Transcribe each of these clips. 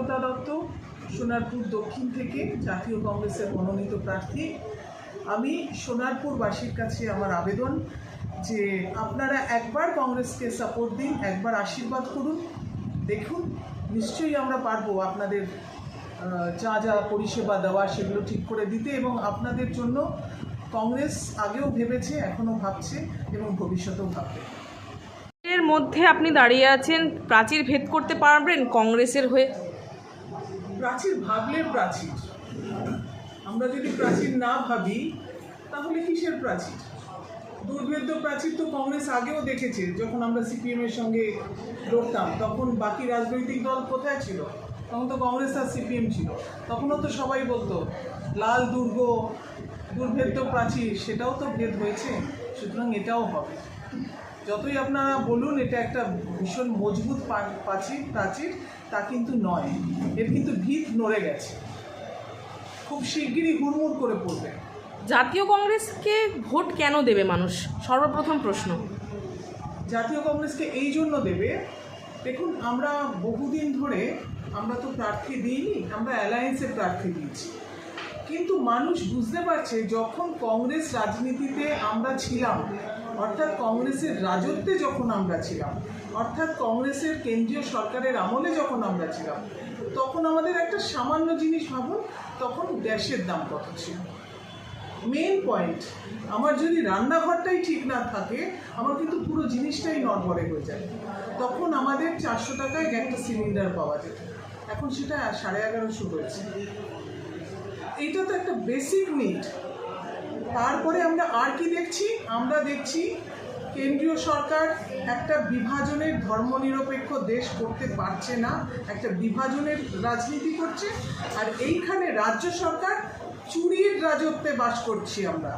মমতা দত্ত, সোনারপুর দক্ষিণ থেকে জাতীয় কংগ্রেসের মনোনীত প্রার্থী। আমি সোনারপুরবাসীর কাছে আমার আবেদন যে আপনারা একবার কংগ্রেসকে সাপোর্ট দিন, একবার আশীর্বাদ করুন। দেখুন, নিশ্চয়ই আমরা পারবো আপনাদের যা যা পরিষেবা দেওয়া সেগুলো ঠিক করে দিতে, এবং আপনাদের জন্য কংগ্রেস আগেও ভেবেছে, এখনও ভাবছে এবং ভবিষ্যতেও ভাববে। এর মধ্যে আপনি দাঁড়িয়ে আছেন, প্রাচীর ভেদ করতে পারবেন কংগ্রেসের হয়ে? প্রাচীর ভাবলে প্রাচীর, আমরা যদি প্রাচীর না ভাবি তাহলে কিসের প্রাচীর? দুর্ভেদ্য প্রাচীর তো কংগ্রেস আগেও দেখেছে। যখন আমরা সিপিএমের সঙ্গে লড়তাম তখন বাকি রাজনৈতিক দল কোথায় ছিল? তখন তো কংগ্রেস আর সিপিএম ছিল। তখনও তো সবাই বলতো লাল দুর্গ, দুর্ভেদ্য প্রাচীর, সেটাও তো ভেদ হয়েছে। সুতরাং এটাও হবে। যতই আপনারা বলুন এটা একটা ভীষণ মজবুত প্রাচীর, তা কিন্তু নয়। এর কিন্তু ভিত নড়ে গেছে, খুব শিগগিরই হুড়মুড় করে পড়বে। জাতীয় কংগ্রেসকে ভোট কেন দেবে মানুষ? সর্বপ্রথম প্রশ্ন। জাতীয় কংগ্রেসকে এই জন্য দেবে, দেখুন আমরা বহুদিন ধরে আমরা তো প্রার্থী দিইনি, আমরা অ্যালায়েন্সের প্রার্থী দিয়েছি। কিন্তু মানুষ বুঝতে পারছে যখন কংগ্রেস রাজনীতিতে আমরা ছিলাম, অর্থাৎ কংগ্রেসের রাজত্বে যখন আমরা ছিলাম, অর্থাৎ কংগ্রেসের কেন্দ্রীয় সরকারের আমলে যখন আমরা ছিলাম, তখন আমাদের একটা সামান্য জিনিস ভাবুন, তখন গ্যাসের দাম কত ছিল। মেন পয়েন্ট, আমার যদি রান্নাঘরটাই ঠিক না থাকে আমার কিন্তু পুরো জিনিসটাই নড়বড়ে হয়ে যায়। তখন আমাদের 400 টাকায় একটা সিলিন্ডার পাওয়া যেত, এখন সেটা 1150 হয়েছে। এইটা তো একটা বেসিক নিড। তারপরে আমরা আর কি দেখছি? আমরা দেখছি কেন্দ্রীয় সরকার একটা বিভাজনের, ধর্মনিরপেক্ষ দেশ করতে পারছে না, একটা বিভাজনের রাজনীতি করছে। আর এইখানে রাজ্য সরকার চুরির রাজত্বে বাস করছি আমরা।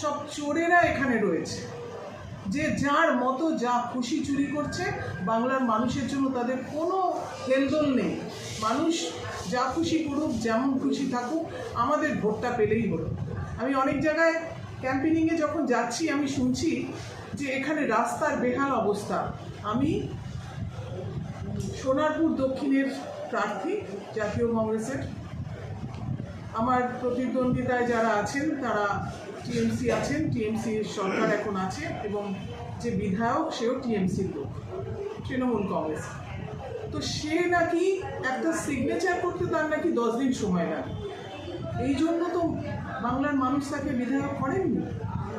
সব চোরেরা এখানে রয়েছে, যে যার মতো যা খুশি চুরি করছে। বাংলার মানুষের জন্য তাদের কোনো হেলদোল নেই। মানুষ যা খুশি করুক, যেমন খুশি থাকুক, আমাদের ভোটটা পেলেই হলো। আমি অনেক জায়গায় ক্যাম্পেনিংয়ে যখন যাচ্ছি আমি শুনছি যে এখানে রাস্তার বেহাল অবস্থা। আমি সোনারপুর দক্ষিণের প্রার্থী জাতীয় কংগ্রেসের। আমার প্রতিদ্বন্দ্বিতায় যারা আছেন তারা টিএমসি আছেন, টিএমসির সরকার এখন আছে, এবং যে বিধায়ক সেও টিএমসির লোক, তৃণমূল কংগ্রেস। তো সে নাকি একটা সিগনেচার করতে তার নাকি 10 দিন সময় লাগে। এই জন্য তো বাংলার মানুষ তাকে বিধায়ক করেননি।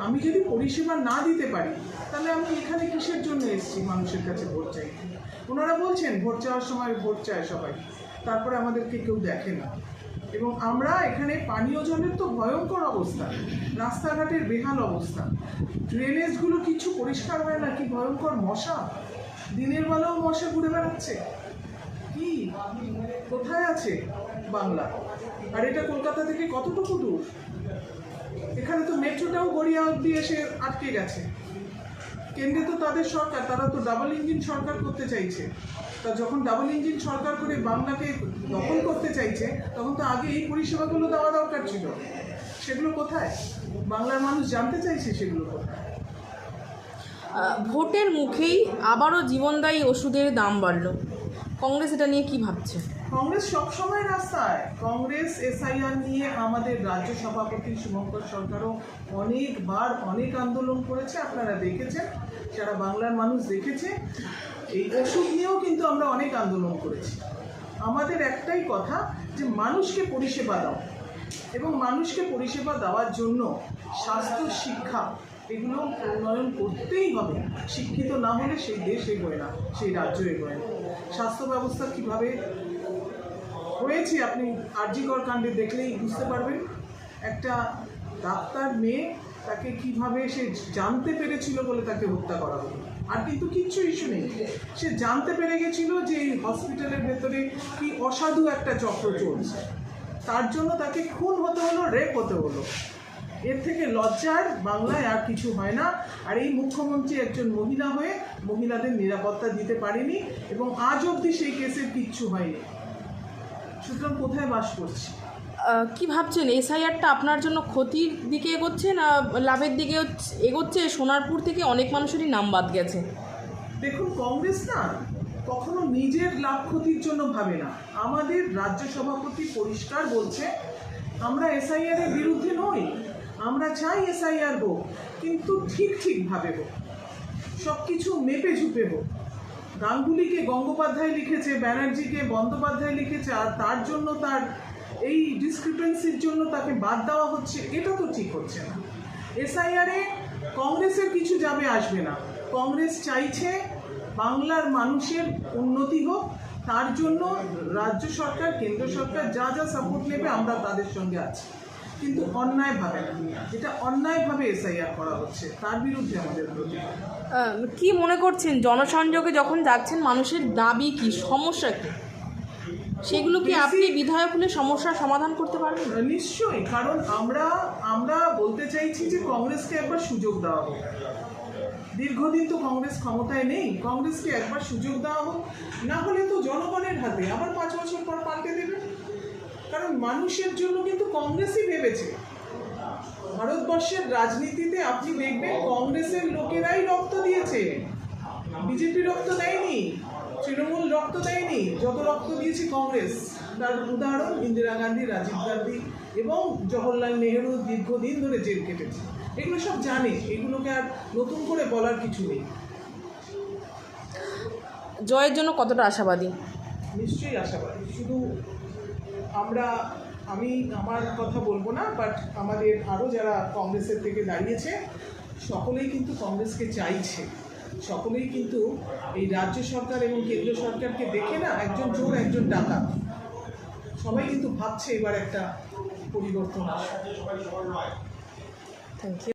আমি যদি পরিষেবা না দিতে পারি তাহলে আমি এখানে কিসের জন্য এসেছি মানুষের কাছে ভোট চাইতে? ওনারা বলছেন ভোট চাওয়ার সময় ভোট চায় সবাই, তারপরে আমাদেরকে কেউ দেখে না। এবং আমরা এখানে পানীয় জলের তো ভয়ঙ্কর অবস্থা, রাস্তাঘাটের বেহাল অবস্থা, ড্রেনেজগুলো কিছু পরিষ্কার হয় না, কি ভয়ঙ্কর মশা, দিনের বেলাও মশা ঘুরে বেড়াচ্ছে। কি কোথায় আছে বাংলা? আর এটা কলকাতা থেকে কতটুকু দূর? এখানে তো মেট্রোটাও গড়িয়া অব্দি এসে আটকে গেছে। কেন্দ্রে তো তাদের সরকার, তারা তো ডাবল ইঞ্জিন সরকার করতে চাইছে। তা যখন ডাবল ইঞ্জিন সরকার করে বাংলাকে দখল করতে চাইছে, তখন তো আগে এই পরিষেবাগুলো দেওয়া দরকার ছিল। সেগুলো কোথায়? বাংলার মানুষ জানতে চাইছে সেগুলো কোথায়। ভোটের মুখেই আবারও জীবনদায়ী ওষুধের দাম বাড়ল, কংগ্রেস এটা নিয়ে কি ভাবছে? কংগ্রেস সবসময় রাস্তায়। কংগ্রেস এসআইআর নিয়ে আমাদের রাজ্য সভাপতি শুভঙ্কর সরকারও অনেকবার অনেক আন্দোলন করেছে, আপনারা দেখেছেন, সারা বাংলার মানুষ দেখেছে। এই ওষুধ নিয়েও কিন্তু আমরা অনেক আন্দোলন করেছি। আমাদের একটাই কথা যে মানুষকে পরিষেবা দাও, এবং মানুষকে পরিষেবা দেওয়ার জন্য স্বাস্থ্য, শিক্ষা এগুলো উন্নয়ন করতেই হবে। শিক্ষিত না হলে সেই দেশ এগোয় না, সেই রাজ্য এগোয় না। স্বাস্থ্য ব্যবস্থা কীভাবে হয়েছে আপনি আরজিকর কাণ্ডে দেখলেই বুঝতে পারবেন। একটা ডাক্তার মেয়ে, তাকে কিভাবে সে জানতে পেরেছিল বলে তাকে হত্যা করা হলো। আর কিন্তু কিচ্ছু ইস্যু নেই, সে জানতে পেরে গেছিল যে এই হসপিটালের ভেতরে কি অসাধু একটা চক্র চলছে, তার জন্য তাকে খুন হতে হলো, রেপ হতে হলো। এর থেকে লজ্জার বাংলায় আর কিছু হয় না। আর এই মুখ্যমন্ত্রী একজন মহিলা হয়ে মহিলাদের নিরাপত্তা দিতে পারেনি, এবং আজ অবধি সেই কেসের কিচ্ছু হয়নি। সুতরাং কোথায় বাস করছি? কি ভাবছেন, এসআইআরটা আপনার জন্য ক্ষতির দিকে এগোচ্ছে না লাভের দিকে এগোচ্ছে? সোনারপুর থেকে অনেক মানুষেরই নাম বাদ গেছে। দেখুন, কংগ্রেস না কখনো নিজের লাভ ক্ষতির জন্য ভাবে না। আমাদের রাজ্য সভাপতি পরিষ্কার বলছে আমরা এসআইআর এর বিরুদ্ধে নই, আমরা চাই এসআইআর হোক, কিন্তু ঠিকভাবে হোক, সব কিছু মেপে ঝুপে হোক। গাঙ্গুলিকে গঙ্গোপাধ্যায় লিখেছে, ব্যানার্জিকে বন্দ্যোপাধ্যায় লিখেছে, আর তার জন্য তার এই ডিসক্রিপেন্সির জন্য তাকে বাদ দেওয়া হচ্ছে, এটা তো ঠিক হচ্ছে না। এসআইআরে কংগ্রেসের কিছু যাবে আসবে না। কংগ্রেস চাইছে বাংলার মানুষের উন্নতি হোক, তার জন্য রাজ্য সরকার কেন্দ্র সরকার যা যা সাপোর্ট নেবে আমরা তাদের সঙ্গে আছি, কিন্তু অন্যায়ভাবে না। এটা অন্যায়ভাবে এসআইআর করা হচ্ছে, তার বিরুদ্ধে আমাদের প্রতিবাদ। কি মনে করছেন জনসংযোগে যখন যাচ্ছেন মানুষের দাবি কি, সমস্যা কি, সেগুলো কি আপনি বিধায়ক হলে সমস্যার সমাধান করতে পারবেন? নিশ্চয়ই, কারণ আমরা বলতে চাইছি যে কংগ্রেসকে একবার সুযোগ দেওয়া হোক। দীর্ঘদিন তো কংগ্রেস ক্ষমতায় নেই, কংগ্রেসকে একবার সুযোগ দেওয়া হোক, না হলে তো জনগণের হাতে আবার 5 বছর পর পাল্টে দেবে। কারণ মানুষের জন্য কিন্তু কংগ্রেসই ভেবেছে। ভারতবর্ষের রাজনীতিতে আপনি দেখবেন কংগ্রেসের লোকেরাই রক্ত দিয়েছে, বিজেপি রক্ত দেয়নি, তৃণমূল রক্ত দেয়নি। যত রক্ত দিয়েছে কংগ্রেস, তার উদাহরণ ইন্দিরা গান্ধী, রাজীব গান্ধী এবং জওহরলাল নেহরু দীর্ঘদিন ধরে জেল কেটেছে। এগুলো সব জানে, এগুলোকে আর নতুন করে বলার কিছু নেই। জয়ের জন্য কতটা আশাবাদী? নিশ্চয়ই আশাবাদী। শুধু আমি আমার কথা বলবো না, বাট আমাদের আরও যারা কংগ্রেসের থেকে দাঁড়িয়েছে সকলেই কিন্তু কংগ্রেসকে চাইছে। সকলেই কিন্তু এই রাজ্য সরকার এবং কেন্দ্র সরকারকে দেখে না একজন চোর একজন ডাকাত, সবাই কিন্তু ভাবছে এবার একটা পরিবর্তন আসবে। Thank you.